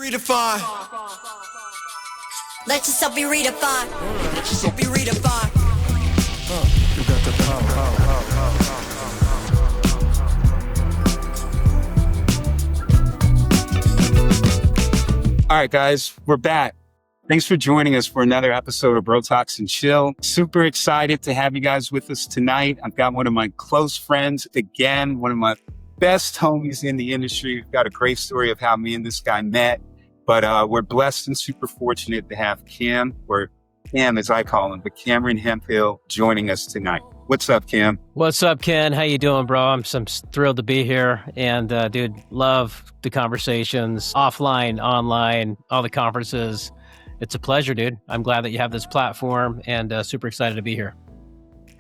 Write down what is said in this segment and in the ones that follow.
Redefined. Let yourself be redefined. Let yourself be redefined. You got the All right, guys, we're back. Thanks for joining us for another episode of Brotox and Chill. Super excited to have you guys with us tonight. I've got one of my close friends, again, one of my best homies in the industry. We've got a great story of how me and this guy met, but we're blessed and super fortunate to have Cam, or Cam as I call him, but Cameron Hemphill joining us tonight. What's up, Cam? What's up, Ken? How you doing, bro? I'm thrilled to be here. And dude, love the conversations, offline, online, all the conferences. It's a pleasure, dude. I'm glad that you have this platform and super excited to be here.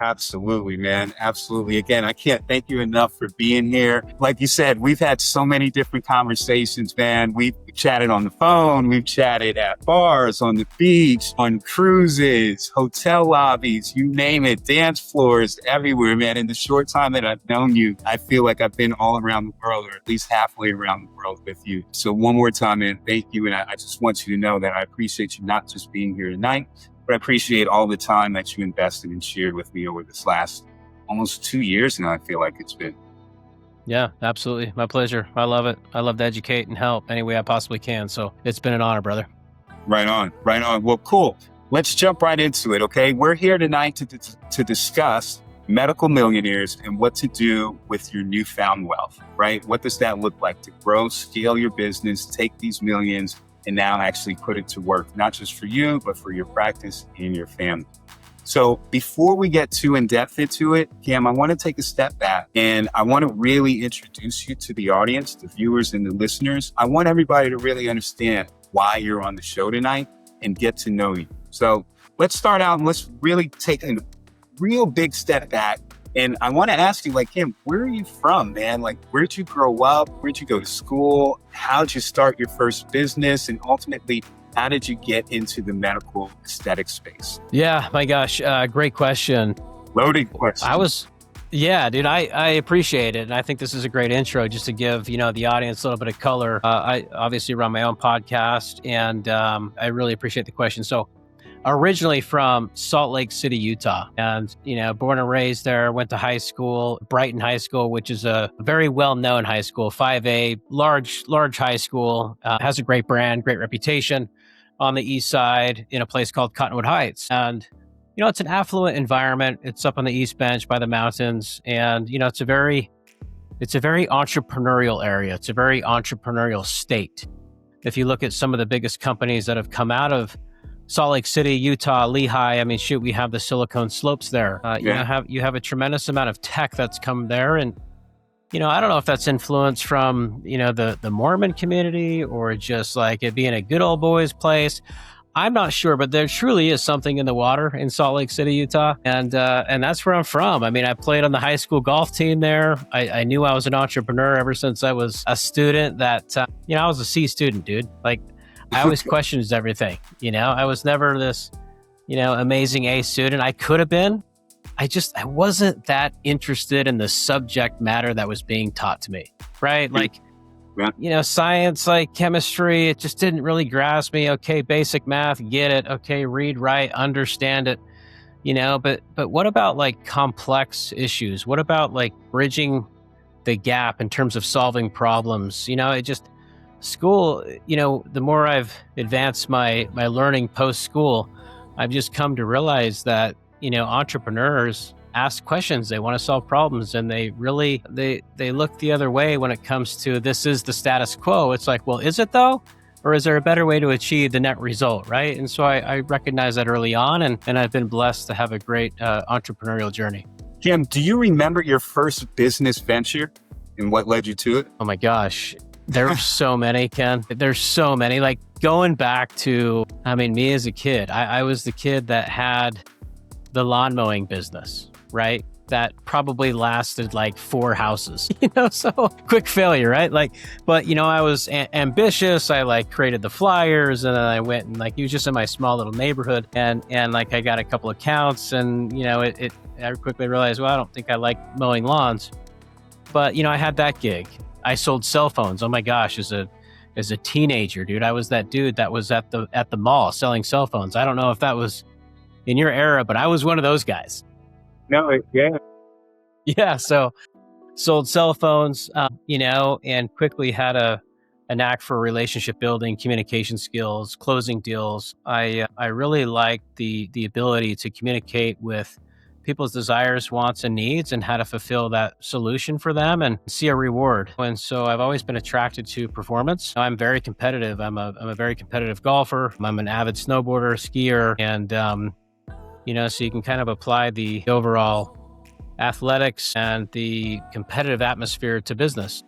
Absolutely, man. Absolutely. Again, I can't thank you enough for being here. Like you said, we've had so many different conversations, man. We've chatted on the phone. We've chatted at bars, on the beach, on cruises, hotel lobbies, you name it, dance floors, everywhere, man. In the short time that I've known you, I feel like I've been all around the world, or at least halfway around the world with you. So one more time, man, thank you. And I just want you to know that I appreciate you not just being here tonight, but I appreciate all the time that you invested and shared with me over this last almost 2 years now, I feel like it's been. Yeah, absolutely. My pleasure. I love it. I love to educate and help any way I possibly can. So it's been an honor, brother. Right on. Right on. Well, cool. Let's jump right into it, okay? We're here tonight to discuss medical millionaires and what to do with your newfound wealth, right? What does that look like to grow, scale your business, take these millions, and now actually put it to work, not just for you, but for your practice and your family. So before we get too in-depth into it, Cam, I want to take a step back and I want to really introduce you to the audience, the viewers and the listeners. I want everybody to really understand why you're on the show tonight and get to know you. So let's start out and let's really take a real big step back. And I want to ask you, like, Cam, where are you from, man? Like, where'd you grow up? Where'd you go to school? How'd you start your first business? And ultimately, how did you get into the medical aesthetic space? Yeah, my gosh. Great question. Loaded question. Yeah, dude, I appreciate it. And I think this is a great intro just to give, the audience a little bit of color. I obviously run my own podcast and I really appreciate the question. So originally from Salt Lake City, Utah, and, born and raised there, went to high school, Brighton High School, which is a very well-known high school, 5A, large high school, has a great brand, great reputation on the east side in a place called Cottonwood Heights. And, it's an affluent environment. It's up on the East Bench by the mountains. And, it's a very entrepreneurial area. It's a very entrepreneurial state. If you look at some of the biggest companies that have come out of Salt Lake City, Utah, Lehigh, we have the Silicon Slopes there. You have a tremendous amount of tech that's come there. And, I don't know if that's influence from, the Mormon community or just like it being a good old boys place. I'm not sure, but there truly is something in the water in Salt Lake City, Utah. And that's where I'm from. I played on the high school golf team there. I knew I was an entrepreneur ever since I was a student that, I was a C student, dude. Like, I always questioned everything. I was never this, amazing A student. I could have been. I wasn't that interested in the subject matter that was being taught to me, right? Like, science, like chemistry, it just didn't really grasp me. Okay, basic math, get it. Okay, read, write, understand it. But what about like complex issues? What about like bridging the gap in terms of solving problems? School, the more I've advanced my learning post-school, I've just come to realize that, entrepreneurs ask questions, they want to solve problems, and they really, they look the other way when it comes to this is the status quo. It's like, well, is it though? Or is there a better way to achieve the net result, right? And so I recognize that early on, and I've been blessed to have a great entrepreneurial journey. Cam, do you remember your first business venture and what led you to it? Oh my gosh. There's so many, Ken. There's so many. Like going back to, me as a kid, I was the kid that had the lawn mowing business, right? That probably lasted like 4 houses, so quick failure, right? But I was ambitious. I created the flyers and then I went and it was just in my small little neighborhood and I got a couple accounts and, I quickly realized, well, I don't think I like mowing lawns, but I had that gig. I sold cell phones. Oh my gosh, as as a teenager, dude. I was that dude that was at the mall selling cell phones. I don't know if that was in your era, but I was one of those guys. No, yeah. Yeah. So sold cell phones, and quickly had a knack for relationship building, communication skills, closing deals. I really liked the ability to communicate with people's desires, wants, and needs, and how to fulfill that solution for them and see a reward. And so I've always been attracted to performance. I'm very competitive. I'm a very competitive golfer. I'm an avid snowboarder, skier, and so you can kind of apply the overall athletics and the competitive atmosphere to business.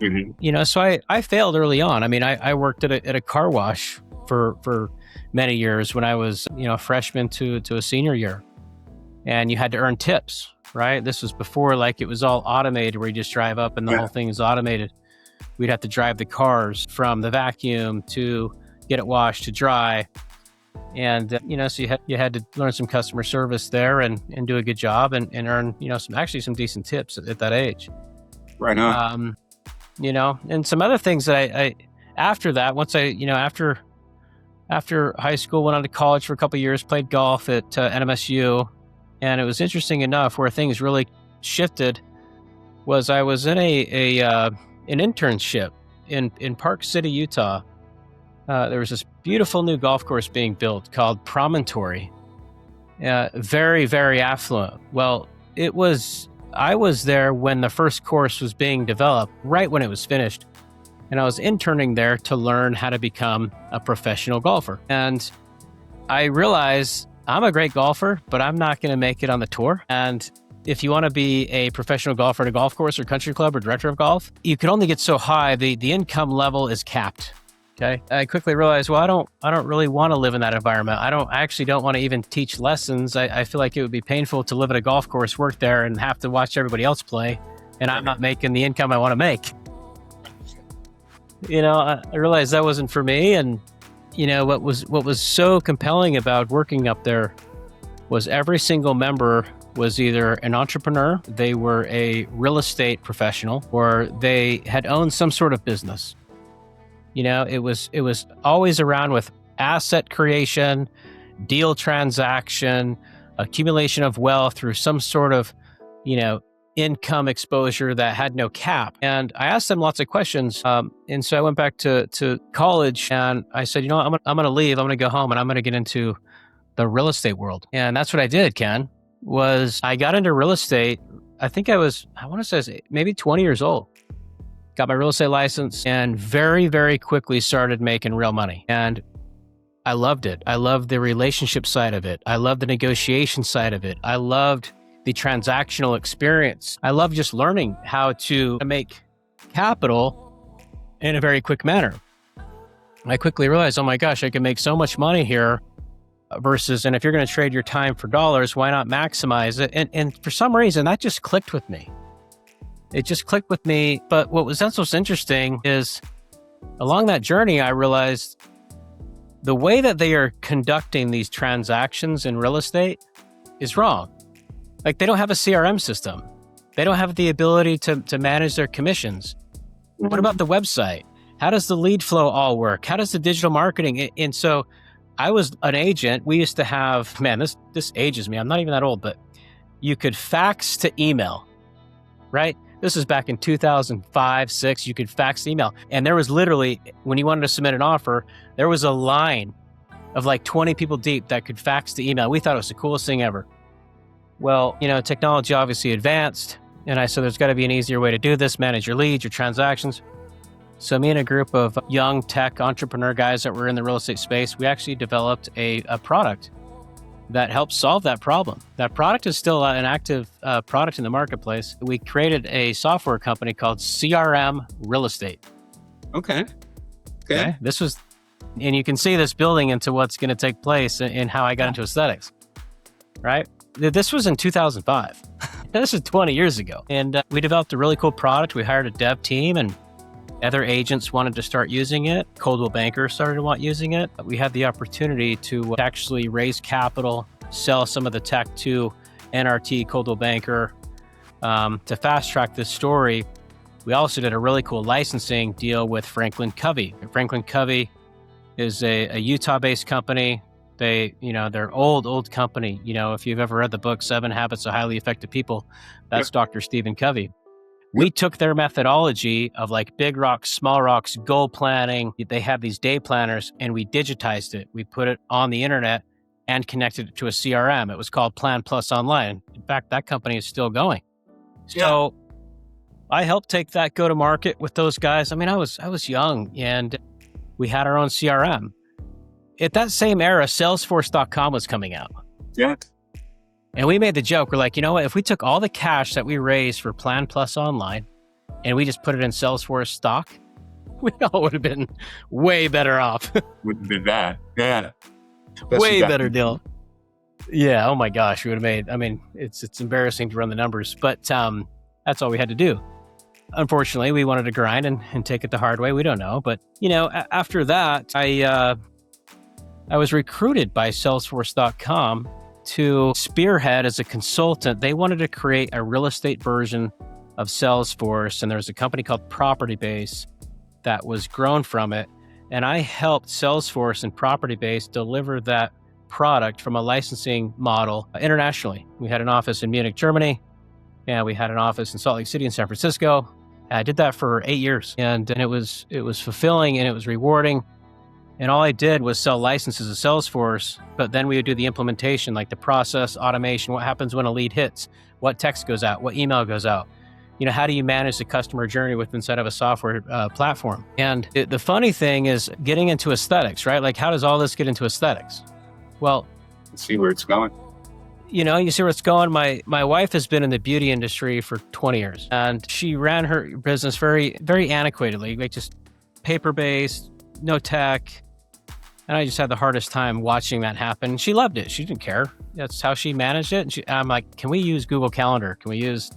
Mm-hmm. So I failed early on. I mean, I worked at a car wash for many years when I was, a freshman to a senior year. And you had to earn tips, right? This was before like it was all automated where you just drive up and the whole thing is automated. We'd have to drive the cars from the vacuum to get it washed to dry. And, so you had to learn some customer service there and do a good job and earn, some decent tips at that age. Right on. And some other things that I after that, once I, after high school, went on to college for a couple of years, played golf at NMSU. And it was interesting enough where things really shifted was I was in an internship in Park City, Utah. There was this beautiful new golf course being built called Promontory. Very, very affluent. Well, I was there when the first course was being developed, right when it was finished. And I was interning there to learn how to become a professional golfer. And I realized I'm a great golfer, but I'm not going to make it on the tour. And if you want to be a professional golfer at a golf course or country club or director of golf, you can only get so high. The income level is capped. Okay. I quickly realized, well, I don't really want to live in that environment. I actually don't want to even teach lessons. I feel like it would be painful to live at a golf course, work there, and have to watch everybody else play. And I'm not making the income I want to make. I realized that wasn't for me. And what was so compelling about working up there was every single member was either an entrepreneur, they were a real estate professional, or they had owned some sort of business. It was always around with asset creation, deal transaction, accumulation of wealth through some sort of, income exposure that had no cap. And I asked them lots of questions. And so I went back to college and I said, I'm going to leave. I'm going to go home and I'm going to get into the real estate world. And that's what I did, Ken, was I got into real estate. I think I want to say maybe 20 years old. Got my real estate license and very, very quickly started making real money. And I loved it. I loved the relationship side of it. I loved the negotiation side of it. I loved the transactional experience. I love just learning how to make capital in a very quick manner. I quickly realized, oh my gosh, I can make so much money here versus, and if you're going to trade your time for dollars, why not maximize it? And for some reason, that just clicked with me. It just clicked with me. But what was also interesting is along that journey, I realized the way that they are conducting these transactions in real estate is wrong. Like they don't have a CRM system. They don't have the ability to manage their commissions. What about the website? How does the lead flow all work? How does the digital marketing? And so I was an agent. We used to have, this ages me. I'm not even that old, but you could fax to email, right? This is back in 2005, 6, you could fax email. And there was literally, when you wanted to submit an offer, there was a line of like 20 people deep that could fax the email. We thought it was the coolest thing ever. Well, technology obviously advanced. And I said, there's got to be an easier way to do this, manage your leads, your transactions. So me and a group of young tech entrepreneur guys that were in the real estate space, we actually developed a product that helps solve that problem. That product is still an active product in the marketplace. We created a software company called CRM Real Estate. Okay. This was, and you can see this building into what's going to take place in how I got into aesthetics, right? This was in 2005. This is 20 years ago. And we developed a really cool product. We hired a dev team and other agents wanted to start using it. Coldwell Banker started to want using it. We had the opportunity to actually raise capital, sell some of the tech to NRT, Coldwell Banker, to fast track this story. We also did a really cool licensing deal with Franklin Covey. Franklin Covey is a Utah-based company. They're old company. If you've ever read the book, 7 Habits of Highly Effective People, that's Dr. Stephen Covey. We took their methodology of like big rocks, small rocks, goal planning. They have these day planners, and we digitized it. We put it on the internet and connected it to a CRM. It was called Plan Plus Online. In fact, that company is still going. So I helped take that go to market with those guys. I mean, I was young, and we had our own CRM. At that same era, Salesforce.com was coming out. Yeah. And we made the joke. We're like, you know what? If we took all the cash that we raised for Plan Plus Online and we just put it in Salesforce stock, we all would have been way better off. Wouldn't have been bad. Yeah. Way better deal. Yeah. Oh my gosh. We would have made, I mean, it's embarrassing to run the numbers, but that's all we had to do. Unfortunately, we wanted to grind and take it the hard way. We don't know. But, after that, I was recruited by Salesforce.com to spearhead as a consultant. They wanted to create a real estate version of Salesforce, and there was a company called Property Base that was grown from it. And I helped Salesforce and Property Base deliver that product from a licensing model internationally. We had an office in Munich, Germany, and we had an office in Salt Lake City and San Francisco. I did that for 8 years, and it was fulfilling and it was rewarding. And all I did was sell licenses to Salesforce, but then we would do the implementation, like the process, automation, what happens when a lead hits, what text goes out, what email goes out. How do you manage the customer journey inside of a software platform? And the funny thing is getting into aesthetics, right? Like, how does all this get into aesthetics? Well, let's see where it's going. You see where it's going. My wife has been in the beauty industry for 20 years, and she ran her business very, very antiquatedly, like just paper-based, no tech. And I just had the hardest time watching that happen. She loved it. She didn't care. That's how she managed it. And I'm like, can we use Google Calendar? Can we use,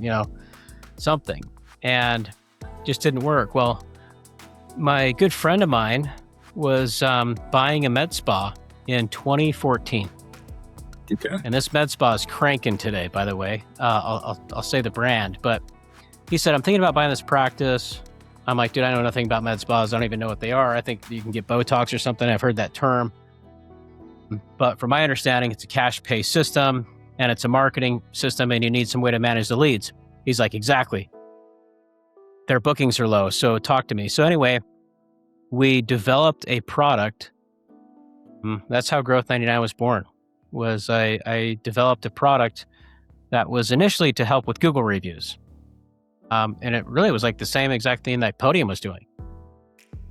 something? And just didn't work. Well, my good friend of mine was buying a med spa in 2014. Okay. And this med spa is cranking today, by the way. I'll say the brand, but he said, I'm thinking about buying this practice. I'm like, dude, I know nothing about med spas. I don't even know what they are. I think you can get Botox or something. I've heard that term. But from my understanding, it's a cash pay system and it's a marketing system and you need some way to manage the leads. He's like, exactly. Their bookings are low, so talk to me. So anyway, we developed a product. That's how Growth 99 was born. I developed a product that was initially to help with Google reviews. And it really was like the same exact thing that Podium was doing.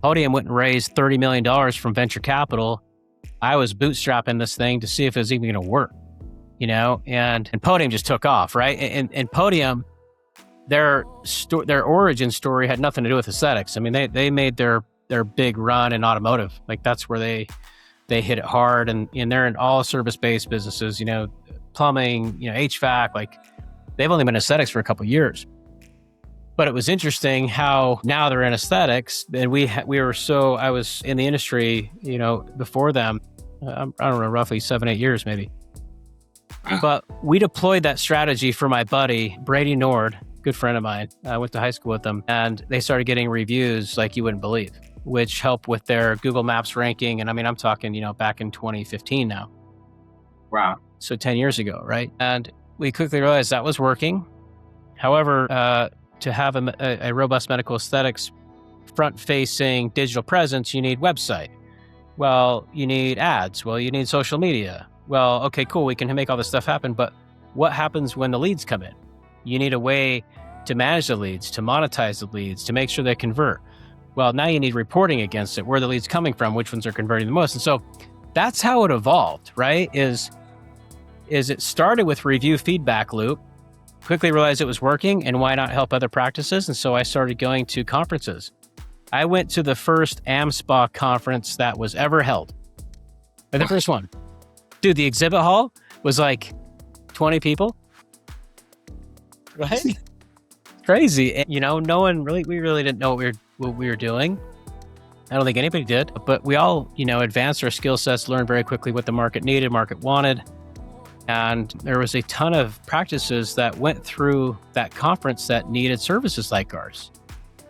Podium went and raised $30 million from venture capital. I was bootstrapping this thing to see if it was even going to work, and Podium just took off, right? And Podium, their origin story had nothing to do with aesthetics. I mean, they made their big run in automotive. Like that's where they hit it hard, and they're in all service-based businesses, plumbing, HVAC, like they've only been aesthetics for a couple of years. But it was interesting how now they're in aesthetics, and I was in the industry, before them, I don't know, roughly 7-8 years maybe. But we deployed that strategy for my buddy, Brady Nord, good friend of mine. I went to high school with them, and they started getting reviews like you wouldn't believe, which helped with their Google Maps ranking. And I mean, I'm talking, back in 2015 now. Wow. So 10 years ago, right? And we quickly realized that was working. However, to have a robust medical aesthetics front-facing digital presence, you need website. Well, you need ads. Well, you need social media. Well, okay, cool. We can make all this stuff happen. But what happens when the leads come in? You need a way to manage the leads, to monetize the leads, to make sure they convert. Well, now you need reporting against it. Where are the leads coming from? Which ones are converting the most? And so that's how it evolved, right? Is it started with review feedback loop, quickly realized it was working, and why not help other practices? And so I started going to conferences. I went to the first AmSpa conference that was ever held. The first one. Dude, the exhibit hall was like 20 people. Right? Crazy. And, no one we really didn't know what we were doing. I don't think anybody did, but we all, advanced our skill sets, learned very quickly what the market needed, market wanted. And there was a ton of practices that went through that conference that needed services like ours.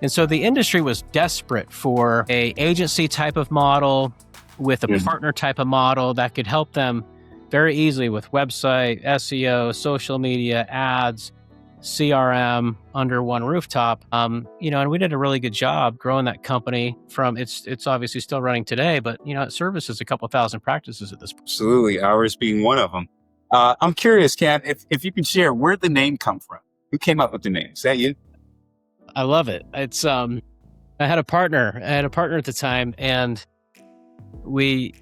And so the industry was desperate for a agency type of model with a partner type of model that could help them very easily with website, SEO, social media, ads, CRM under one rooftop. And we did a really good job growing that company from it's obviously still running today, but it services a couple thousand practices at this point. Absolutely. Ours being one of them. I'm curious, Cam, if you can share, where'd the name come from? Who came up with the name? Is that you? I love it. It's I had a partner at the time, and it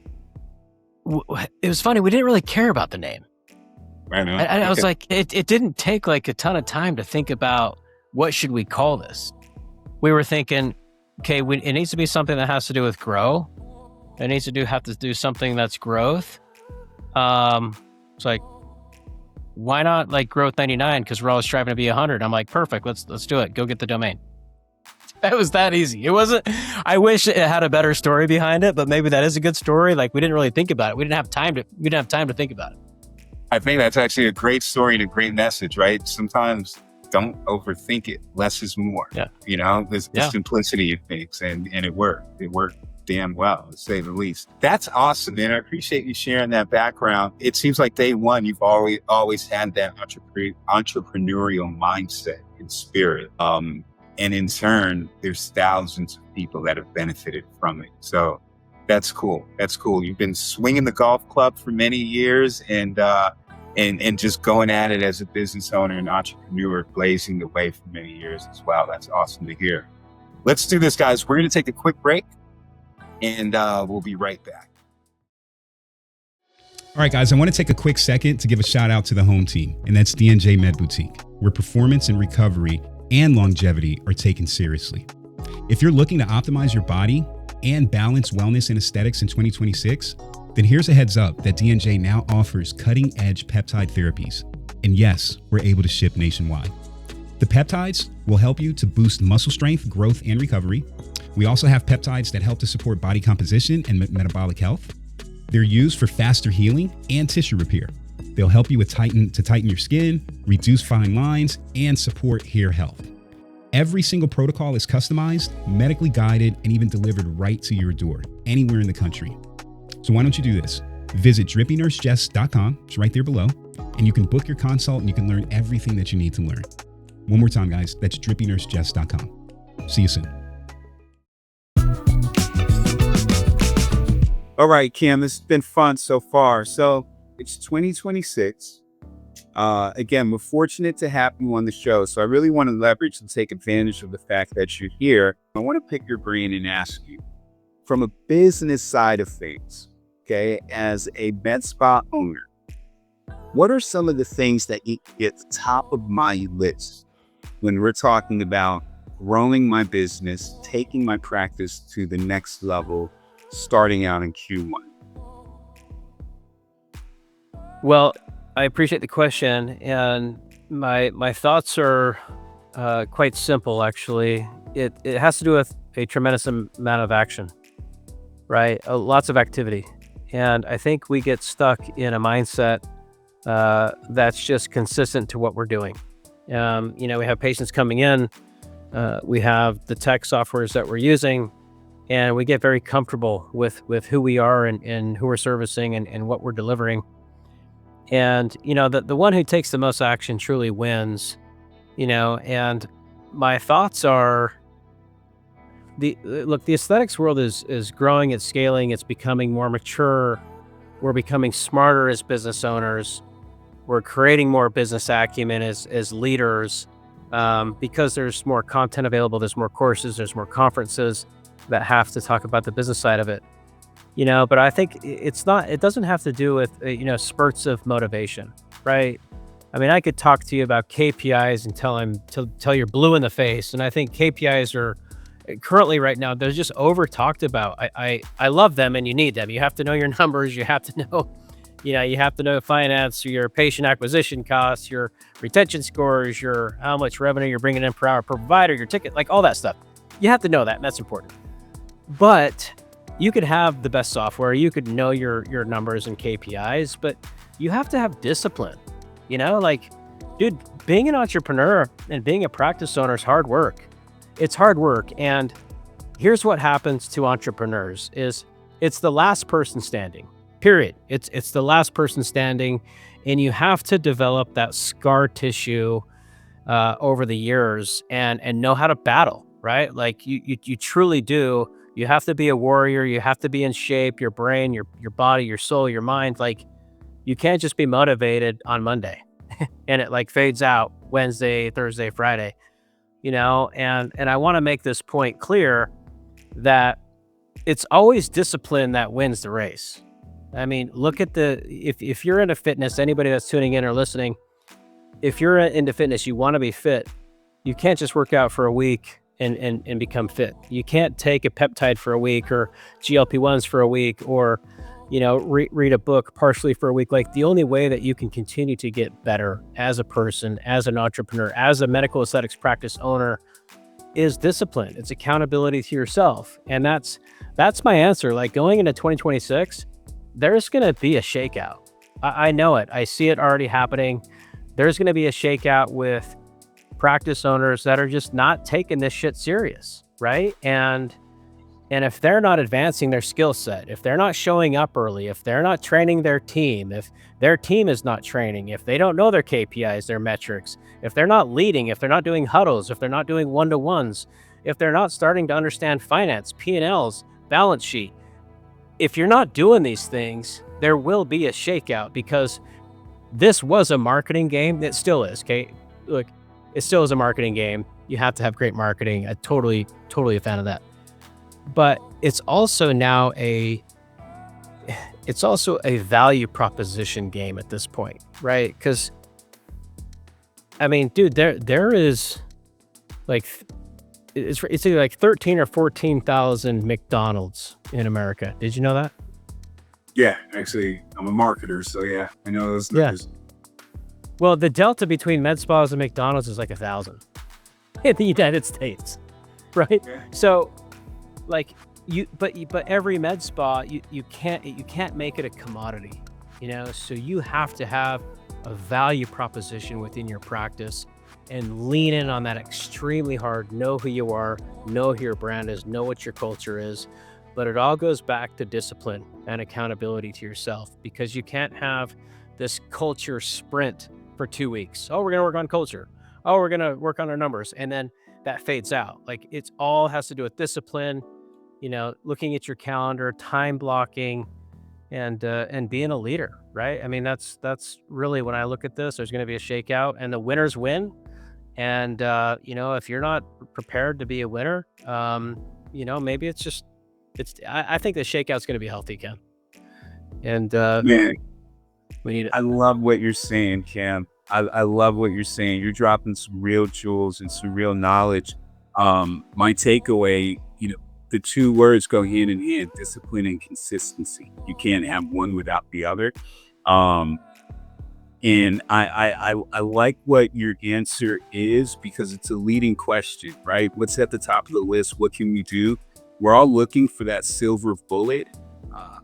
was funny. We didn't really care about the name. Right on. I was like, it didn't take like a ton of time to think about what should we call this. We were thinking, okay, it needs to be something that has to do with grow. It needs to have to do something that's growth. It's like, why not like Growth 99? Because we're always striving to be 100. I'm like, perfect. Let's do it. Go get the domain. It was that easy. It wasn't. I wish it had a better story behind it, but maybe that is a good story. Like we didn't really think about it. We didn't have time to think about it. I think that's actually a great story and a great message, right? Sometimes don't overthink it. Less is more. Yeah. The simplicity of things, and it worked. It worked damn well, to say the least. That's awesome, man. I appreciate you sharing that background. It seems like day one, you've always had that entrepreneurial mindset and spirit. And in turn, there's thousands of people that have benefited from it. So that's cool. That's cool. You've been swinging the golf club for many years and just going at it as a business owner and entrepreneur, blazing the way for many years as well. That's awesome to hear. Let's do this, guys. We're going to take a quick break, and we'll be right back. All right, guys, I want to take a quick second to give a shout out to the home team, and that's D&J Med Boutique, where performance and recovery and longevity are taken seriously. If you're looking to optimize your body and balance wellness and aesthetics in 2026, then here's a heads up that D&J now offers cutting-edge peptide therapies. And yes, we're able to ship nationwide. The peptides will help you to boost muscle strength, growth, and recovery. We also have peptides that help to support body composition and metabolic health. They're used for faster healing and tissue repair. They'll help you tighten your skin, reduce fine lines, and support hair health. Every single protocol is customized, medically guided, and even delivered right to your door, anywhere in the country. So why don't you do this? Visit drippynursejess.com, it's right there below, and you can book your consult and you can learn everything that you need to learn. One more time, guys, that's drippynursejess.com. See you soon. All right, Cam, this has been fun so far. So it's 2026. Again, we're fortunate to have you on the show. So I really want to leverage and take advantage of the fact that you're here. I want to pick your brain and ask you, from a business side of things, okay, as a med spa owner, what are some of the things that you get top of my list when we're talking about growing my business, taking my practice to the next level, starting out in Q1? Well, I appreciate the question, and my thoughts are quite simple, actually. It has to do with a tremendous amount of action, right? Lots of activity. And I think we get stuck in a mindset that's just consistent to what we're doing. We have patients coming in, we have the tech softwares that we're using, and we get very comfortable with who we are and who we're servicing and what we're delivering. And, the one who takes the most action truly wins, and my thoughts are, the aesthetics world is growing, it's scaling, it's becoming more mature. We're becoming smarter as business owners. We're creating more business acumen as leaders because there's more content available, there's more courses, there's more conferences that have to talk about the business side of it. But I think it doesn't have to do with, spurts of motivation, right? I mean, I could talk to you about KPIs and tell you're blue in the face. And I think KPIs are currently right now, they're just over talked about. I love them and you need them. You have to know your numbers. You have to know, you have to know finance, your patient acquisition costs, your retention scores, your how much revenue you're bringing in per hour per provider, your ticket, like all that stuff. You have to know that, and that's important. But you could have the best software, you could know your numbers and KPIs, but you have to have discipline. Dude, being an entrepreneur and being a practice owner is hard work. it's hard work. And here's what happens to entrepreneurs is it's the last person standing, period. It's the last person standing, and you have to develop that scar tissue over the years and know how to battle, right? Like you truly do. You have to be a warrior. You have to be in shape, your brain, your body, your soul, your mind. Like you can't just be motivated on Monday and it like fades out Wednesday, Thursday, Friday, and I want to make this point clear that it's always discipline that wins the race. I mean, look at if you're into fitness, anybody that's tuning in or listening, if you're into fitness, you want to be fit, you can't just work out for a week and become fit. You can't take a peptide for a week or GLP-1s for a week or, read a book partially for a week. Like the only way that you can continue to get better as a person, as an entrepreneur, as a medical aesthetics practice owner is discipline. It's accountability to yourself. And that's my answer. Like going into 2026, there's going to be a shakeout. I know it. I see it already happening. There's going to be a shakeout with practice owners that are just not taking this shit serious, right? And if they're not advancing their skill set, if they're not showing up early, if they're not training their team, if their team is not training, if they don't know their KPIs, their metrics, if they're not leading, if they're not doing huddles, if they're not doing one-to-ones, if they're not starting to understand finance, P&Ls, balance sheet, if you're not doing these things, there will be a shakeout because this was a marketing game. It still is, okay? Look, it still is a marketing game. You have to have great marketing. I'm totally a fan of that. But it's also now a value proposition game at this point, right? Because, I mean, dude, there is like, it's either like 13 or 14,000 McDonald's in America. Did you know that? Yeah, actually, I'm a marketer, so yeah, I know those numbers. Yeah. Well, the delta between med spas and McDonald's is like 1,000 in the United States, right? Yeah. So, like but every med spa, you can't make it a commodity, So you have to have a value proposition within your practice and lean in on that extremely hard. Know who you are, know who your brand is, know what your culture is. But it all goes back to discipline and accountability to yourself, because you can't have this culture sprint for 2 weeks. Oh, we're going to work on culture. Oh, we're going to work on our numbers. And then that fades out. Like it's all has to do with discipline, looking at your calendar, time blocking, and being a leader, right? I mean, that's really when I look at this, there's going to be a shakeout and the winners win. And, if you're not prepared to be a winner, maybe I think the shakeout's going to be healthy, Ken. And man, we need it. I love what you're saying, Cam. I love what you're saying. You're dropping some real jewels and some real knowledge. My takeaway, the two words go hand in hand: discipline and consistency. You can't have one without the other. And I like what your answer is, because it's a leading question, right? What's at the top of the list? What can we do? We're all looking for that silver bullet.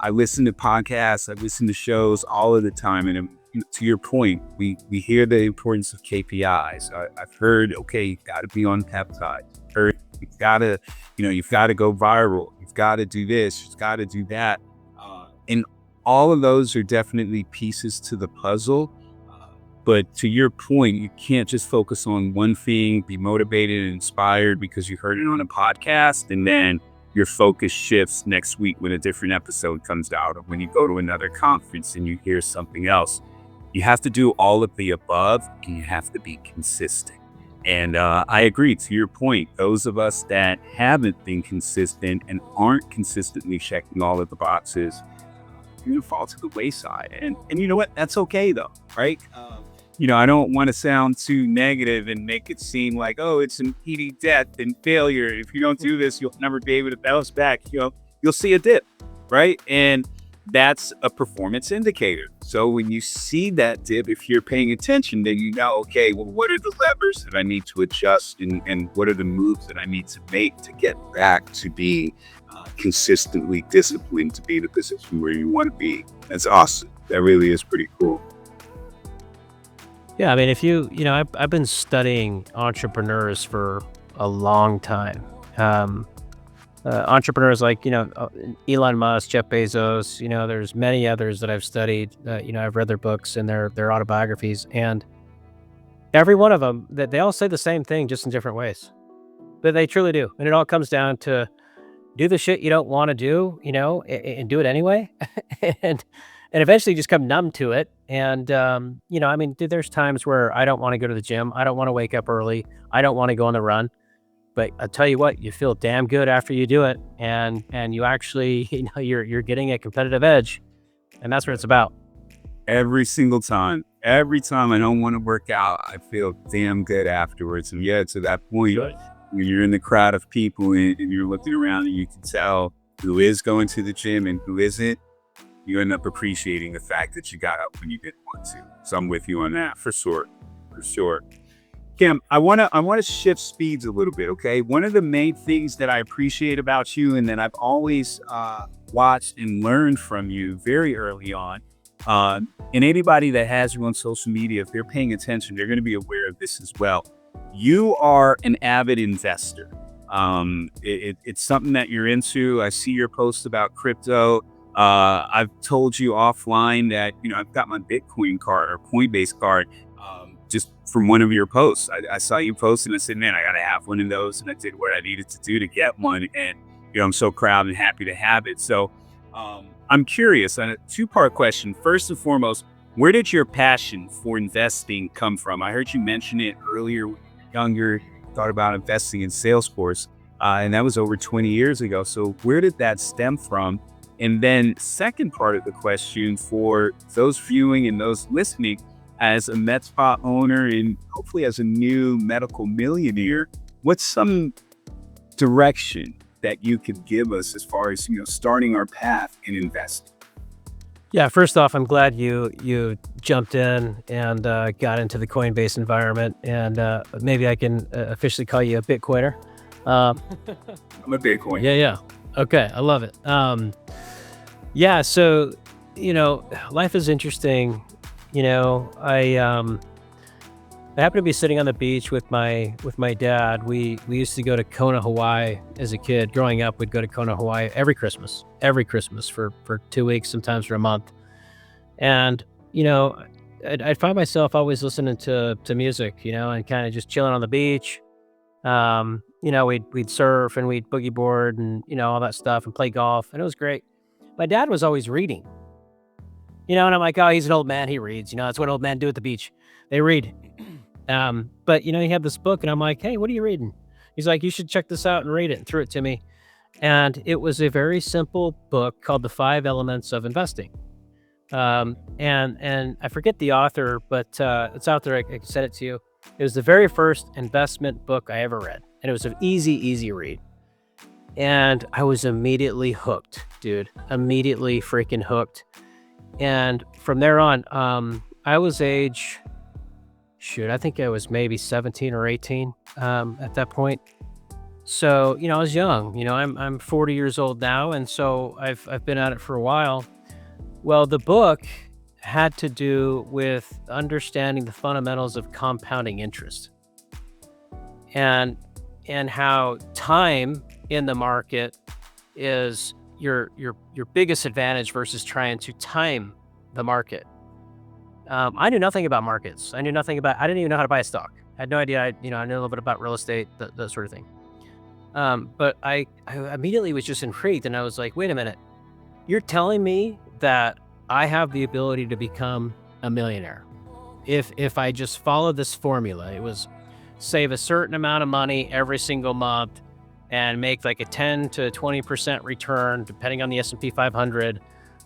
I listen to podcasts, I listen to shows all of the time. And to your point, we hear the importance of KPIs. I've heard, okay, you've got to be on peptides. I've heard you've got to go viral. You've got to do this. You've got to do that. And all of those are definitely pieces to the puzzle. But to your point, you can't just focus on one thing, be motivated and inspired because you heard it on a podcast, and then your focus shifts next week when a different episode comes out, or when you go to another conference and you hear something else. You have to do all of the above, and you have to be consistent. And I agree, to your point, those of us that haven't been consistent and aren't consistently checking all of the boxes, you're going to fall to the wayside. And you know what? That's okay, though, right? I don't want to sound too negative and make it seem like, oh, it's an easy death and failure. If you don't do this, you'll never be able to bounce back. You'll see a dip, right? And that's a performance indicator. So when you see that dip, if you're paying attention, then okay, well, what are the levers that I need to adjust, and what are the moves that I need to make to get back to be consistently disciplined, to be in the position where you want to be? That's awesome. That really is pretty cool. Yeah, I mean, if I've been studying entrepreneurs for a long time. Entrepreneurs like, Elon Musk, Jeff Bezos, there's many others that I've studied. I've read their books and their autobiographies, and every one of them, that they all say the same thing, just in different ways. But they truly do. And it all comes down to do the shit you don't want to do, and do it anyway. and eventually just come numb to it. And, dude, there's times where I don't want to go to the gym. I don't want to wake up early. I don't want to go on the run. But I'll tell you what, you feel damn good after you do it. And you actually, you're getting a competitive edge. And that's what it's about. Every single time. Every time I don't want to work out, I feel damn good afterwards. And yeah, to that point, when you're in the crowd of people and you're looking around and you can tell who is going to the gym and who isn't, you end up appreciating the fact that you got up when you didn't want to. So I'm with you on that for sure. Cam, I want to shift speeds a little bit, okay? One of the main things that I appreciate about you and that I've always watched and learned from you very early on, and anybody that has you on social media, if they're paying attention, they're going to be aware of this as well. You are an avid investor. It's something that you're into. I see your posts about crypto. I've told you offline that, I've got my Bitcoin card or Coinbase card, just from one of your posts. I saw you post and I said, man, I got to have one of those. And I did what I needed to do to get one. And, I'm so proud and happy to have it. So, I'm curious on a two-part question. First and foremost, where did your passion for investing come from? I heard you mention it earlier when you were younger, thought about investing in Salesforce, and that was over 20 years ago. So where did that stem from? And then second part of the question for those viewing and those listening, as a med spa owner and hopefully as a new medical millionaire, what's some direction that you could give us as far as, starting our path in investing? Yeah, first off, I'm glad you jumped in and got into the Coinbase environment, and maybe I can officially call you a Bitcoiner. I'm a Bitcoin. Yeah. Okay, I love it. Yeah, so, life is interesting. I happened to be sitting on the beach with my dad. We used to go to Kona, Hawaii as a kid. Growing up, we'd go to Kona, Hawaii every Christmas for 2 weeks, sometimes for a month. And, I'd find myself always listening to music, and kind of just chilling on the beach. We'd surf and we'd boogie board and, all that stuff and play golf. And it was great. My dad was always reading, and I'm like, oh, he's an old man. He reads, that's what old men do at the beach. They read. But he had this book and I'm like, hey, what are you reading? He's like, you should check this out and read it, and threw it to me. And it was a very simple book called The 5 Elements of Investing. And I forget the author, but it's out there. I can send it to you. It was the very first investment book I ever read. And it was an easy read. And I was immediately hooked, dude. Immediately freaking hooked. And from there on, I was I think I was maybe 17 or 18 at that point. So, I was young. I'm 40 years old now, and so I've been at it for a while. Well, the book had to do with understanding the fundamentals of compounding interest, and how time in the market is your biggest advantage versus trying to time the market. I knew nothing about markets. I didn't even know how to buy a stock. I had no idea. I knew a little bit about real estate, that sort of thing. But I immediately was just intrigued, and I was like, wait a minute, you're telling me that I have the ability to become a millionaire if I just follow this formula. It was save a certain amount of money every single month and make like a 10 to 20% return, depending on the S&P 500.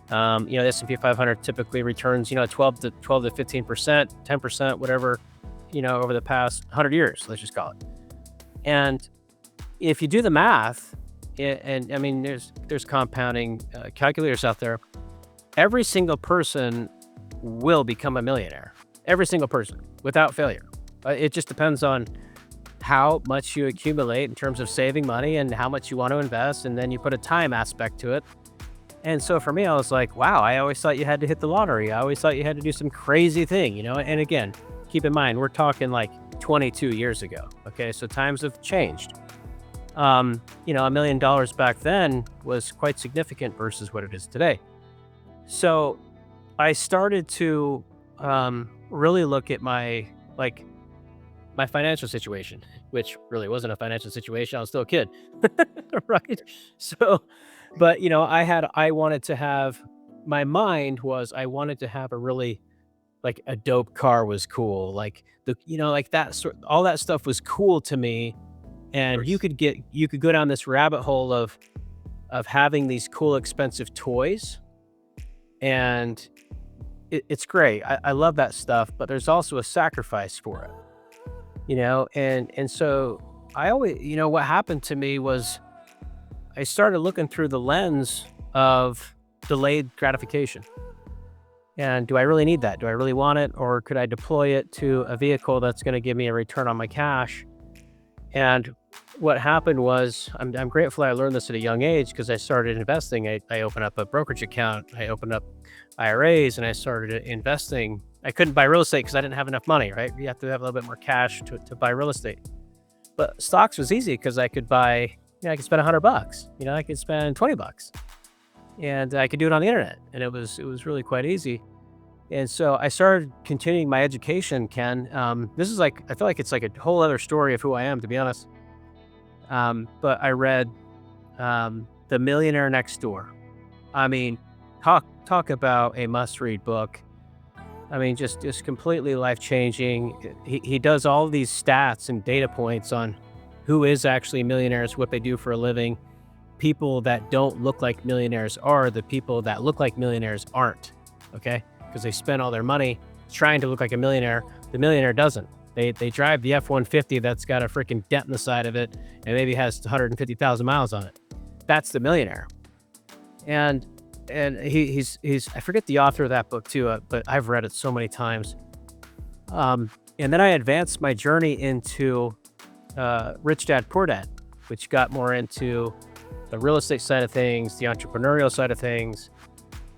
The S&P 500 typically returns, 12 to 15%, 10%, whatever, over the past 100 years, let's just call it. And if you do the math, there's compounding calculators out there. Every single person will become a millionaire. Every single person, without failure. It just depends on how much you accumulate in terms of saving money and how much you want to invest, and then you put a time aspect to it. And so for me, I was like, wow, I always thought you had to hit the lottery. I always thought you had to do some crazy thing, And again, keep in mind, we're talking like 22 years ago. Okay, so times have changed. $1 million back then was quite significant versus what it is today. So I started to really look at my financial situation, which really wasn't a financial situation. I was still a kid, right? So, but I wanted to have, my mind was, I wanted to have a really, like, a dope car was cool. Like like that sort, all that stuff was cool to me. And you could go down this rabbit hole of having these cool, expensive toys. And it's great. I love that stuff, but there's also a sacrifice for it, and so I always, what happened to me was I started looking through the lens of delayed gratification. And do I really need that? Do I really want it? Or could I deploy it to a vehicle that's going to give me a return on my cash? And what happened was, I'm grateful I learned this at a young age, because I started investing. I opened up a brokerage account, I opened up IRAs, and I started investing. I couldn't buy real estate because I didn't have enough money, right? You have to have a little bit more cash to buy real estate. But stocks was easy because I could buy, I could spend $100, I could spend $20, and I could do it on the internet. And it was really quite easy. And so I started continuing my education, Ken. This is I feel like it's like a whole other story of who I am, to be honest. But I read The Millionaire Next Door. I mean, talk about a must-read book. I mean, just completely life-changing. He does all these stats and data points on who is actually millionaires, what they do for a living. People that don't look like millionaires are the people that look like millionaires aren't, okay? Because they spend all their money trying to look like a millionaire. The millionaire doesn't. They drive the F-150 that's got a freaking dent in the side of it and maybe has 150,000 miles on it. That's the millionaire. And he's I forget the author of that book too, but I've read it so many times. And then I advanced my journey into Rich Dad Poor Dad, which got more into the real estate side of things, the entrepreneurial side of things,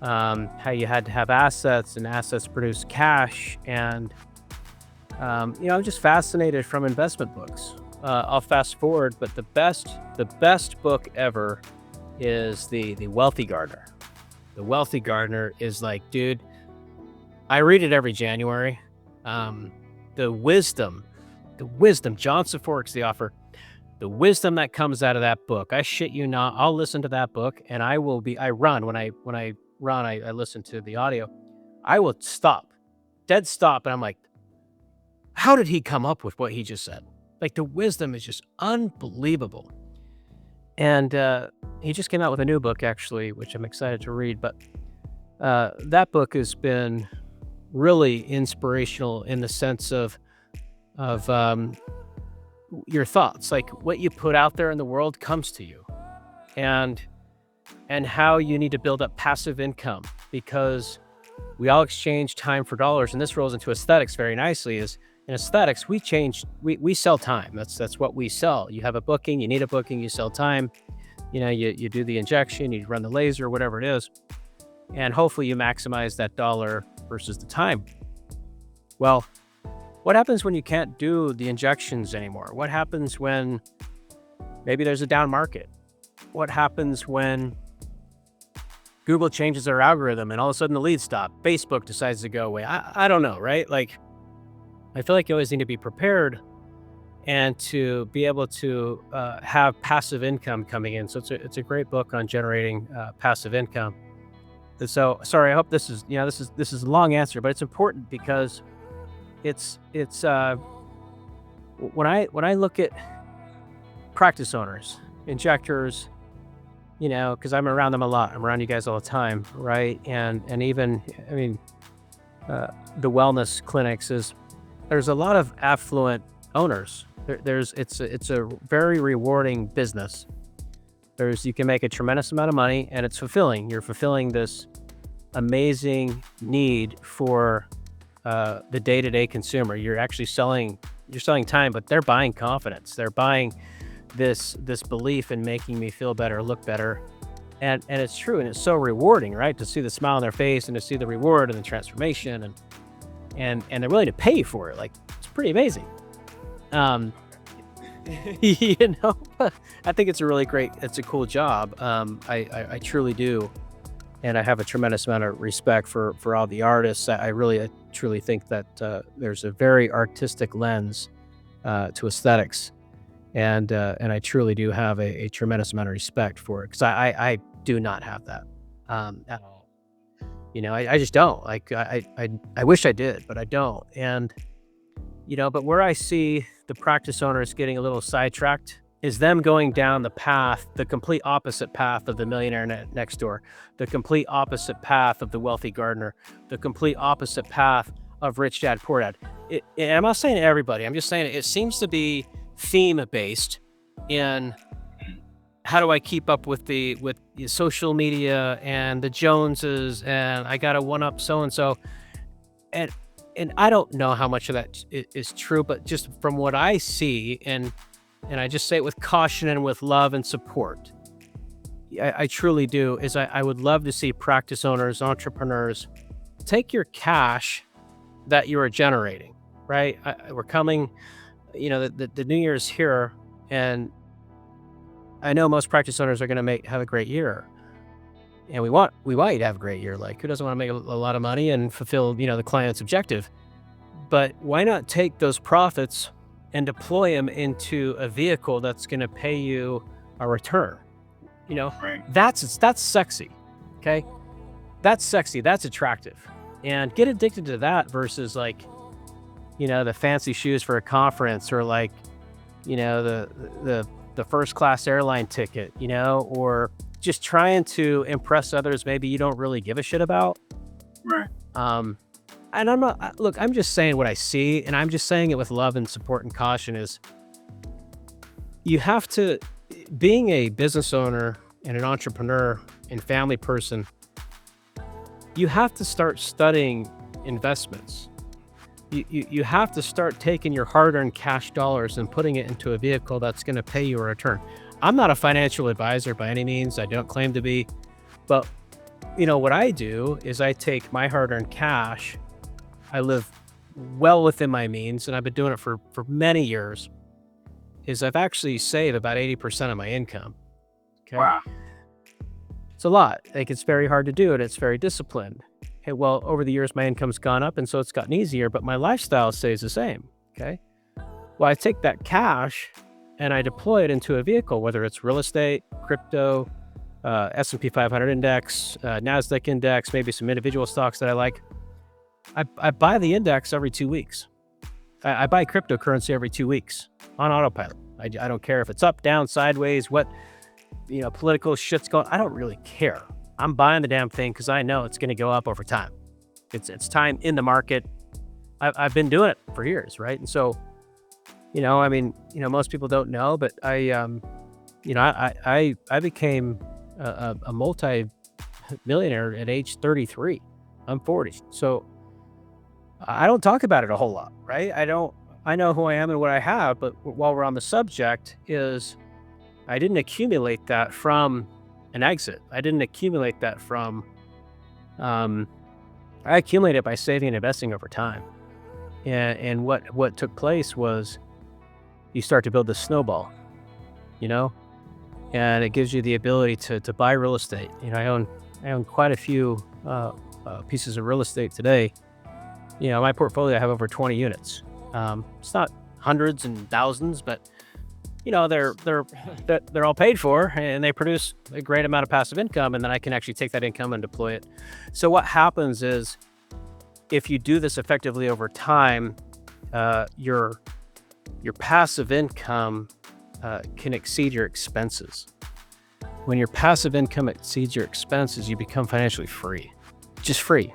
how you had to have assets, and assets produce cash. And I'm just fascinated from investment books. I'll fast forward, but the best book ever is the Wealthy Gardener. The Wealthy Gardener is like, dude, I read it every January. The wisdom, John Sefork's the author. The wisdom that comes out of that book, I shit you not, I'll listen to that book, and I run. When I run, I listen to the audio. I will stop, dead stop, and I'm like, how did he come up with what he just said? Like, the wisdom is just unbelievable. And he just came out with a new book, actually, which I'm excited to read. But that book has been really inspirational in the sense of your thoughts. Like, what you put out there in the world comes to you, and how you need to build up passive income, because we all exchange time for dollars. And this rolls into aesthetics very nicely. Is in aesthetics, we sell time. That's what we sell. You have a booking, you need a booking, you sell time. You do the injection, you run the laser, whatever it is, and hopefully you maximize that dollar versus the time. Well, what happens when you can't do the injections anymore? What happens when maybe there's a down market? What happens when Google changes their algorithm and all of a sudden the leads stop? Facebook decides to go away. I don't know, right? Like, I feel like you always need to be prepared and to be able to have passive income coming in. So it's a great book on generating passive income. And so, sorry, I hope this is a long answer, but it's important because it's when I look at practice owners, injectors, because I'm around them a lot. I'm around you guys all the time, right? And even, the wellness clinics there's a lot of affluent owners. It's a very rewarding business. You can make a tremendous amount of money, and it's fulfilling. You're fulfilling this amazing need for the day-to-day consumer. You're actually selling time, but they're buying confidence. They're buying this belief in making me feel better, look better. And it's true, and it's so rewarding, right? To see the smile on their face and to see the reward and the transformation, and they're willing to pay for it. Like, it's pretty amazing. Um, you know, I think it's it's a cool job. I truly do. And I have a tremendous amount of respect for all the artists. I truly think that there's a very artistic lens to aesthetics. And I truly do have a tremendous amount of respect for it because I do not have that at all. I just don't. Like I wish I did, but I don't. And but where I see the practice owners getting a little sidetracked is them going down the complete opposite path of the millionaire next door, the complete opposite path of the wealthy gardener, the complete opposite path of rich dad, poor dad. And I'm not saying everybody, I'm just saying it seems to be theme based in how do I keep up with the social media and the Joneses, and I got to one up so and so. And I don't know how much of that is true, but just from what I see, and I just say it with caution and with love and support, I truly do, is I would love to see practice owners, entrepreneurs, take your cash that you are generating, right? We're coming, the New Year's here, and I know most practice owners are going to have a great year. And we want you to have a great year. Like, who doesn't want to make a lot of money and fulfill, the client's objective? But why not take those profits and deploy them into a vehicle that's going to pay you a return? Right. That's sexy. Okay. That's sexy. That's attractive. And get addicted to that versus the fancy shoes for a conference, or the first class airline ticket, or just trying to impress others maybe you don't really give a shit about. Right. And I'm just saying what I see, and I'm just saying it with love and support and caution, is you have to, being a business owner and an entrepreneur and family person, you have to start studying investments. You have to start taking your hard-earned cash dollars and putting it into a vehicle that's going to pay you a return. I'm not a financial advisor by any means. I don't claim to be. But, what I do is I take my hard-earned cash. I live well within my means, and I've been doing it for many years, is I've actually saved about 80% of my income. Okay. Wow. It's a lot. It's very hard to do, and it's very disciplined. Okay, well, over the years, my income's gone up, and so it's gotten easier, but my lifestyle stays the same. Okay. Well, I take that cash and I deploy it into a vehicle, whether it's real estate, crypto, S&P 500 index, NASDAQ index, maybe some individual stocks that I like. I buy the index every 2 weeks. I buy cryptocurrency every 2 weeks on autopilot. I don't care if it's up, down, sideways, what, political shit's going. I don't really care. I'm buying the damn thing because I know it's going to go up over time. It's time in the market. I've been doing it for years, right? And so, most people don't know, but I became a multi-millionaire at age 33. I'm 40. So I don't talk about it a whole lot, right? I know who I am and what I have, but while we're on the subject, is I didn't accumulate that from an exit. I didn't accumulate that from, I accumulated it by saving and investing over time. And what took place was you start to build this snowball, and it gives you the ability to buy real estate. I own quite a few pieces of real estate today. My portfolio, I have over 20 units. It's not hundreds and thousands, but they're all paid for, and they produce a great amount of passive income, and then I can actually take that income and deploy it. So what happens is, if you do this effectively over time, your passive income can exceed your expenses. When your passive income exceeds your expenses, you become financially free. Just free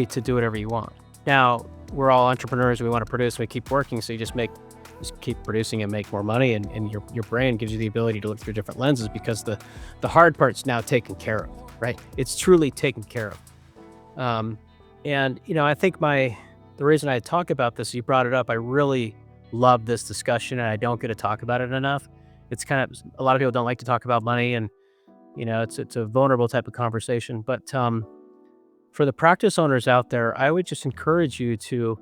to do whatever you want. Now, we're all entrepreneurs. We want to produce. We keep working. So you just keep producing and make more money. And your brain gives you the ability to look through different lenses, because the hard part's now taken care of, right? It's truly taken care of. And I think the reason I talk about this, you brought it up, I really love this discussion, and I don't get to talk about it enough. It's kind of, a lot of people don't like to talk about money, and it's a vulnerable type of conversation. But for the practice owners out there, I would just encourage you to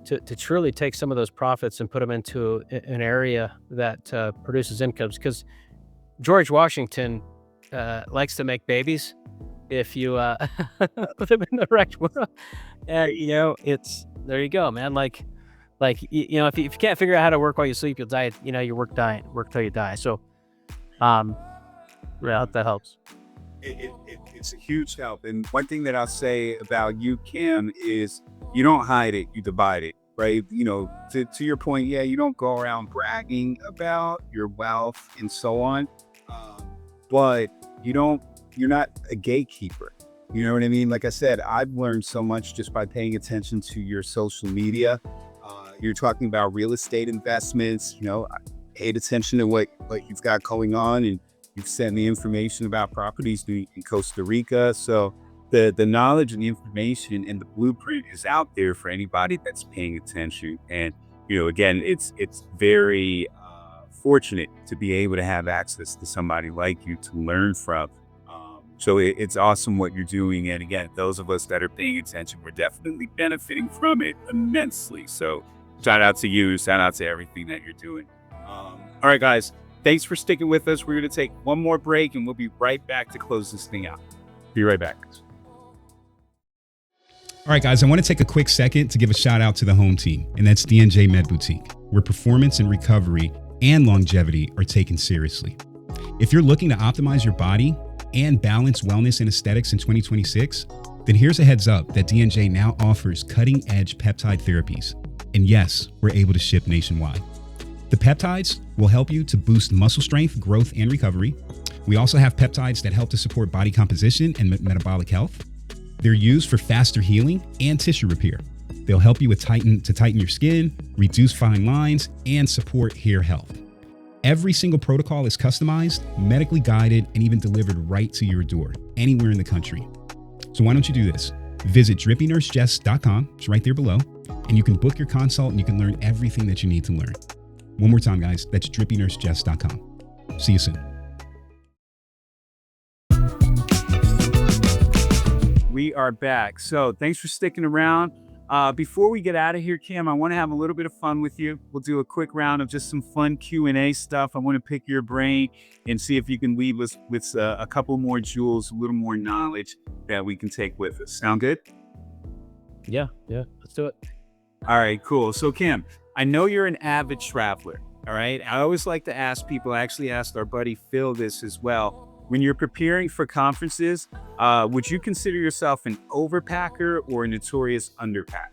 to truly take some of those profits and put them into an area that produces incomes. Because George Washington likes to make babies. If you put them in the right world, it's there you go, man. If you can't figure out how to work while you sleep, you'll die. You work till you die. So, yeah, I hope that helps. It's a huge help. And one thing that I'll say about you, Cam, is you don't hide it, you divide it, right? To your point, yeah, you don't go around bragging about your wealth and so on, but you're not a gatekeeper. You know what I mean? Like I said, I've learned so much just by paying attention to your social media. You're talking about real estate investments. I paid attention to what you've got going on, and you've sent me information about properties in Costa Rica. So the knowledge and the information and the blueprint is out there for anybody that's paying attention. And, again, it's very fortunate to be able to have access to somebody like you to learn from. So it's awesome what you're doing. And again, those of us that are paying attention, we're definitely benefiting from it immensely. So shout out to you. Shout out to everything that you're doing. All right, guys. Thanks for sticking with us. We're going to take one more break and we'll be right back to close this thing out. Be right back. All right, guys, I want to take a quick second to give a shout out to the home team, and that's D&J Med Boutique, where performance and recovery and longevity are taken seriously. If you're looking to optimize your body and balance wellness and aesthetics in 2026, then here's a heads up that D&J now offers cutting-edge peptide therapies. And yes, we're able to ship nationwide. The peptides will help you to boost muscle strength, growth, and recovery. We also have peptides that help to support body composition and metabolic health. They're used for faster healing and tissue repair. They'll help you tighten your skin, reduce fine lines, and support hair health. Every single protocol is customized, medically guided, and even delivered right to your door, anywhere in the country. So why don't you do this? Visit drippynursejess.com, it's right there below, and you can book your consult and you can learn everything that you need to learn. One more time, guys, that's drippynursejess.com. See you soon. We are back. So thanks for sticking around. Before we get out of here, Cam, I want to have a little bit of fun with you. We'll do a quick round of just some fun Q&A stuff. I want to pick your brain and see if you can leave us with a couple more jewels, a little more knowledge that we can take with us. Sound good? Yeah, let's do it. All right, cool. So Cam, I know you're an avid traveler, all right? I always like to ask people, I actually asked our buddy Phil this as well. When you're preparing for conferences, would you consider yourself an overpacker or a notorious underpacker?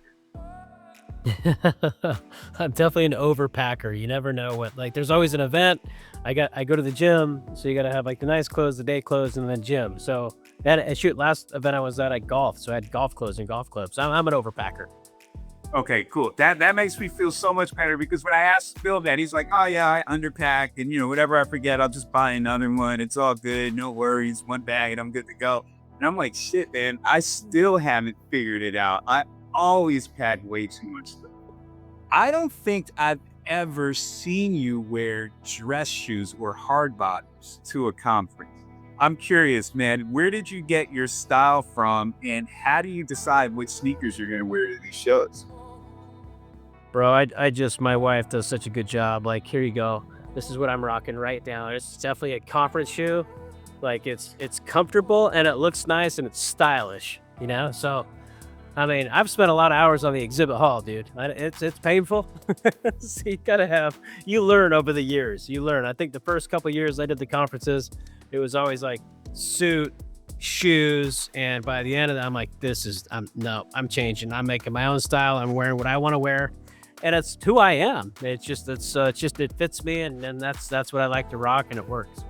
I'm definitely an overpacker. You never know there's always an event. I go to the gym, so you got to have the nice clothes, the day clothes, and then gym. So last event I was at, I golfed, so I had golf clothes and golf clubs. I'm an overpacker. Okay, cool. That makes me feel so much better, because when I asked Phil that, he's like, oh yeah, I underpack, and whatever I forget, I'll just buy another one. It's all good. No worries. One bag and I'm good to go. And I'm like, shit, man, I still haven't figured it out. I always pack way too much stuff. I don't think I've ever seen you wear dress shoes or hard bottoms to a conference. I'm curious, man, where did you get your style from, and how do you decide which sneakers you're going to wear to these shows? Bro, my wife does such a good job. Here you go. This is what I'm rocking right now. It's definitely a conference shoe. It's comfortable and it looks nice and it's stylish, So, I've spent a lot of hours on the exhibit hall, dude. It's painful. So you learn over the years. I think the first couple of years I did the conferences, it was always suit, shoes, and by the end of that, I'm like, I'm changing. I'm making my own style. I'm wearing what I want to wear. And it's who I am. It fits me, and that's what I like to rock, and it works.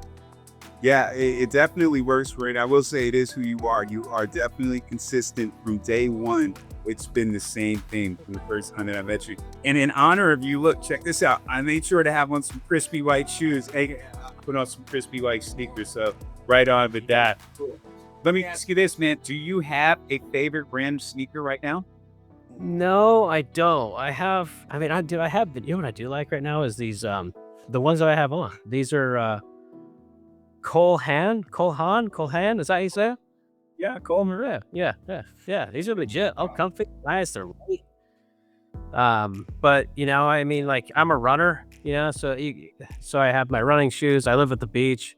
Yeah, it definitely works for it. I will say it is who you are. You are definitely consistent from day one. It's been the same thing from the first time that I met you. And in honor of you, look, check this out. I made sure to have on some crispy white shoes. Hey, put on some crispy white sneakers. So right on with that. Let me ask you this, man. Do you have a favorite brand sneaker right now? No, I don't. I have, I do. I have, what I do like right now is these, the ones that I have on. These are Cole Han. Is that how you say it? Yeah, Cole. Yeah. These are legit. Oh, comfy, nice. They're light. But I mean, like, I'm a runner, so I have my running shoes. I live at the beach.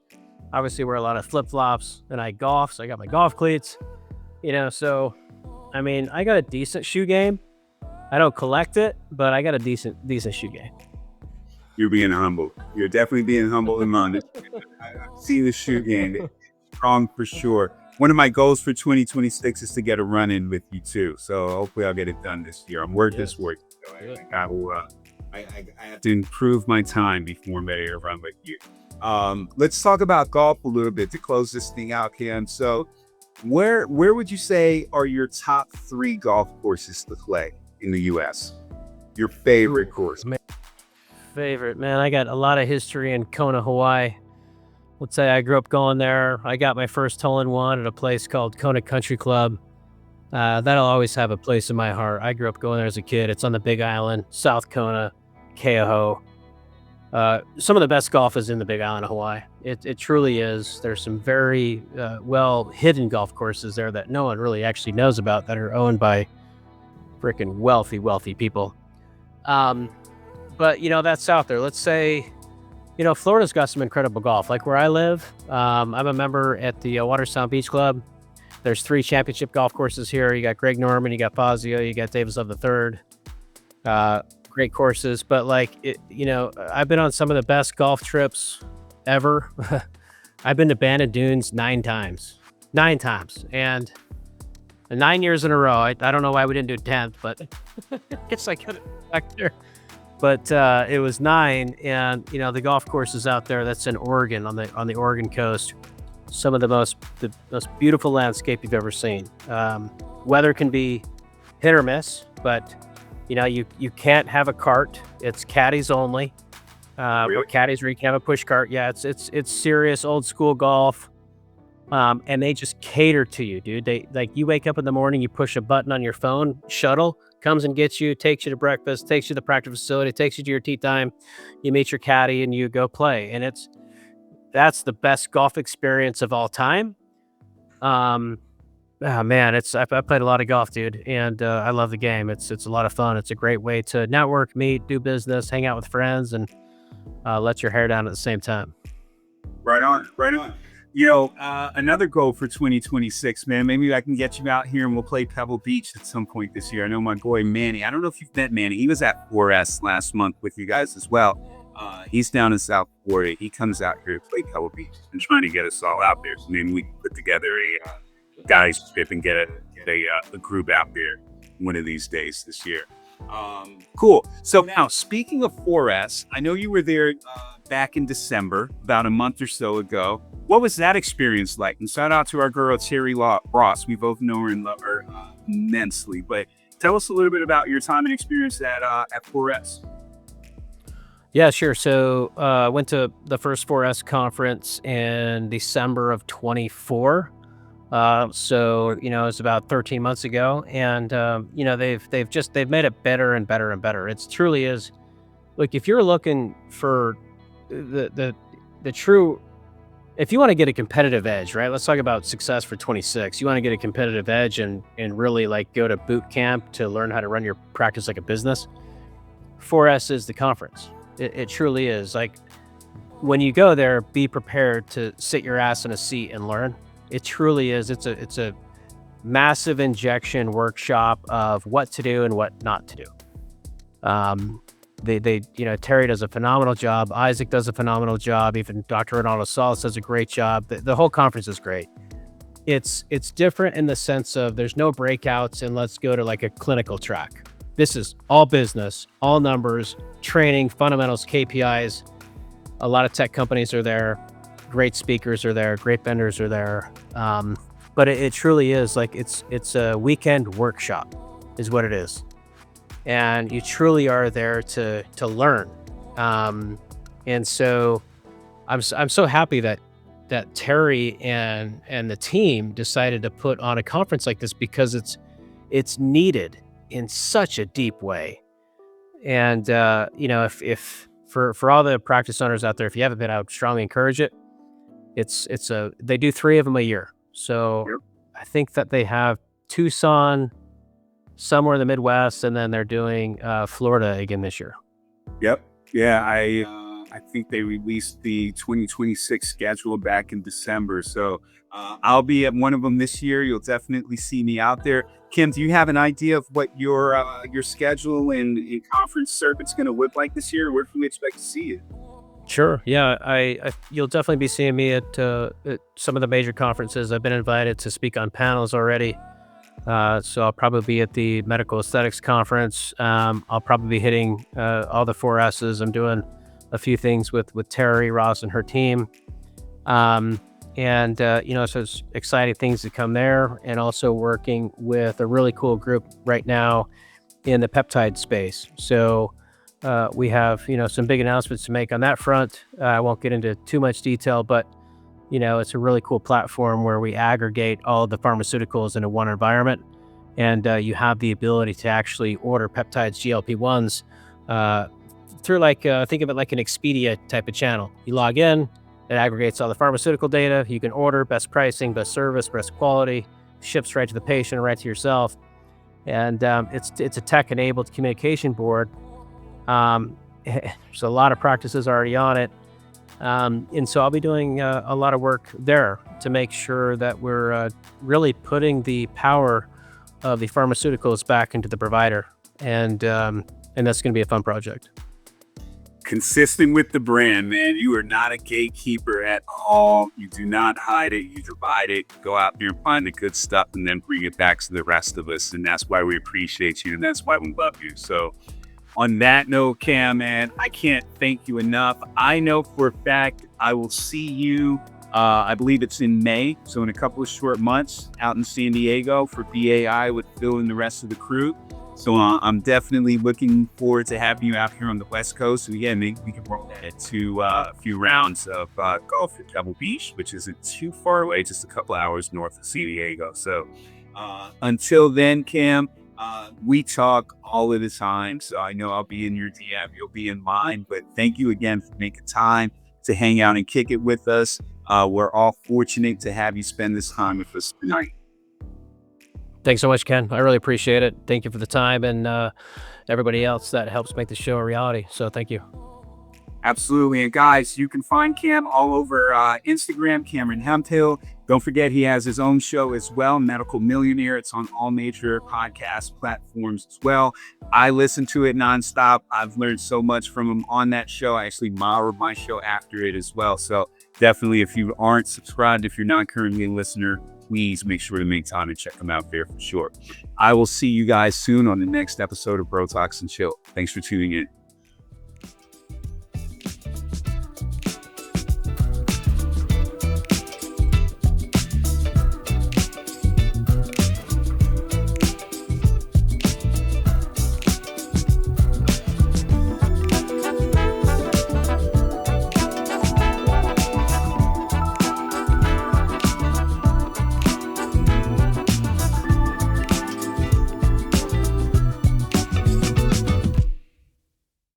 Obviously, wear a lot of flip flops, and I golf, so I got my golf cleats. So I mean, I got a decent shoe game. I don't collect it, but I got a decent shoe game. You're being humble. You're definitely being humble and honest. I see the shoe game. Strong for sure. One of my goals for 2026 is to get a run in with you too. So hopefully I'll get it done this year. I'm this work. So I will. I have to improve my time before I'm ready to run with you. Let's talk about golf a little bit to close this thing out, Cam. So where would you say are your top 3 golf courses to play in the U.S.? Your favorite course? Favorite, man. I got a lot of history in Kona, Hawaii. Let's say I grew up going there. I got my first hole-in-one at a place called Kona Country Club. That'll always have a place in my heart. I grew up going there as a kid. It's on the Big Island, South Kona, Keauhou. Some of the best golf is in the Big Island of Hawaii. It truly is. There's some very well hidden golf courses there that no one really actually knows about that are owned by freaking wealthy people. But that's out there. Let's say, Florida's got some incredible golf. Like where I live, I'm a member at the Watersound Beach Club. There's 3 championship golf courses here. You got Greg Norman, you got Fazio, you got Davis Love III. Great courses, but I've been on some of the best golf trips ever. I've been to Bandon Dunes 9 times, and 9 years in a row. I don't know why we didn't do 10th, but I guess I could have back there. But it was 9, and the golf courses out there. That's in Oregon on the Oregon coast. Some of the most beautiful landscape you've ever seen. Weather can be hit or miss, but you can't have a cart. It's caddies only. Or caddies where you can have a push cart. Yeah, it's serious old school golf. And they just cater to you, dude. They you wake up in the morning, you push a button on your phone, shuttle comes and gets you, takes you to breakfast, takes you to the practice facility, takes you to your tee time. You meet your caddy and you go play. And that's the best golf experience of all time. Oh man, I've played a lot of golf, dude, and I love the game. It's a lot of fun. It's a great way to network, meet, do business, hang out with friends, and let your hair down at the same time. Right on. Another goal for 2026, man. Maybe I can get you out here and we'll play Pebble Beach at some point this year. I know my boy Manny. I don't know if you've met Manny. He was at 4S last month with you guys as well. He's down in South Florida. He comes out here to play Pebble Beach and trying to get us all out there. So maybe we can put together a guys trip and get a group out there one of these days this year. Cool. So now, speaking of 4S, I know you were there back in December, about a month or so ago. What was that experience like? And shout out to our girl, Terry Ross. We both know her and love her immensely. But tell us a little bit about your time and experience at 4S. Yeah, sure. So I went to the first 4S conference in December of 24. So it's about 13 months ago, and they've made it better and better and better. It truly is. Look, if you're looking for the true, if you want to get a competitive edge, right? Let's talk about success for 26. You want to get a competitive edge and really go to boot camp to learn how to run your practice like a business. 4S is the conference. It truly is. Like when you go there, be prepared to sit your ass in a seat and learn. It truly is. It's a massive injection workshop of what to do and what not to do. Terry does a phenomenal job. Isaac does a phenomenal job. Even Dr. Ronaldo Salas does a great job. The whole conference is great. It's different in the sense of there's no breakouts and let's go to like a clinical track. This is all business, all numbers, training, fundamentals, KPIs. A lot of tech companies are there. Great speakers are there. Great vendors are there. But it truly is like it's a weekend workshop is what it is. And you truly are there to learn. And so I'm so happy that Terry and the team decided to put on a conference like this because it's needed in such a deep way. And if for all the practice owners out there, if you haven't been, I would strongly encourage it. They do 3 of them a year. So yep. I think that they have Tucson, somewhere in the Midwest, and then they're doing Florida again this year. Yep. Yeah, I think they released the 2026 schedule back in December. So I'll be at one of them this year. You'll definitely see me out there. Kim, do you have an idea of what your schedule and conference circuit's going to look like this year? Where can we expect to see you? Sure. Yeah, you'll definitely be seeing me at some of the major conferences. I've been invited to speak on panels already. So I'll probably be at the Medical Aesthetics Conference. I'll probably be hitting all the 4 S's. I'm doing a few things with Terry Ross and her team. So it's exciting things to come there, and also working with a really cool group right now in the peptide space. So we have, some big announcements to make on that front. I won't get into too much detail, but it's a really cool platform where we aggregate all of the pharmaceuticals into one environment, and you have the ability to actually order peptides, GLP-1s, through think of it like an Expedia type of channel. You log in, it aggregates all the pharmaceutical data. You can order best pricing, best service, best quality, ships right to the patient, right to yourself. And it's a tech-enabled communication board. There's a lot of practices already on it. And so I'll be doing a lot of work there to make sure that we're really putting the power of the pharmaceuticals back into the provider. And that's going to be a fun project. Consistent with the brand, man. You are not a gatekeeper at all. You do not hide it. You divide it. Go out there and find the good stuff and then bring it back to the rest of us. And that's why we appreciate you. And that's why we love you. So on that note, Cam, man, I can't thank you enough. I know for a fact I will see you, I believe it's in May. So in a couple of short months out in San Diego for BAI with Phil and the rest of the crew. So I'm definitely looking forward to having you out here on the West Coast. And again, maybe we can roll that to a few rounds of golf at Pebble Beach, which isn't too far away, just a couple hours north of San Diego. So until then, Cam, we talk all of the time. So I know I'll be in your DM, you'll be in mine. But thank you again for making time to hang out and kick it with us. We're all fortunate to have you spend this time with us tonight. Thanks so much, Ken. I really appreciate it. Thank you for the time, and everybody else that helps make the show a reality. So thank you. Absolutely. And guys, you can find Cam all over Instagram, Cameron Hemphill. Don't forget, he has his own show as well, Medical Millionaire. It's on all major podcast platforms as well. I listen to it nonstop. I've learned so much from him on that show. I actually modeled my show after it as well. So definitely, if you aren't subscribed, if you're not currently a listener, please make sure to make time and check them out there for sure. I will see you guys soon on the next episode of Brotox and Chill. Thanks for tuning in.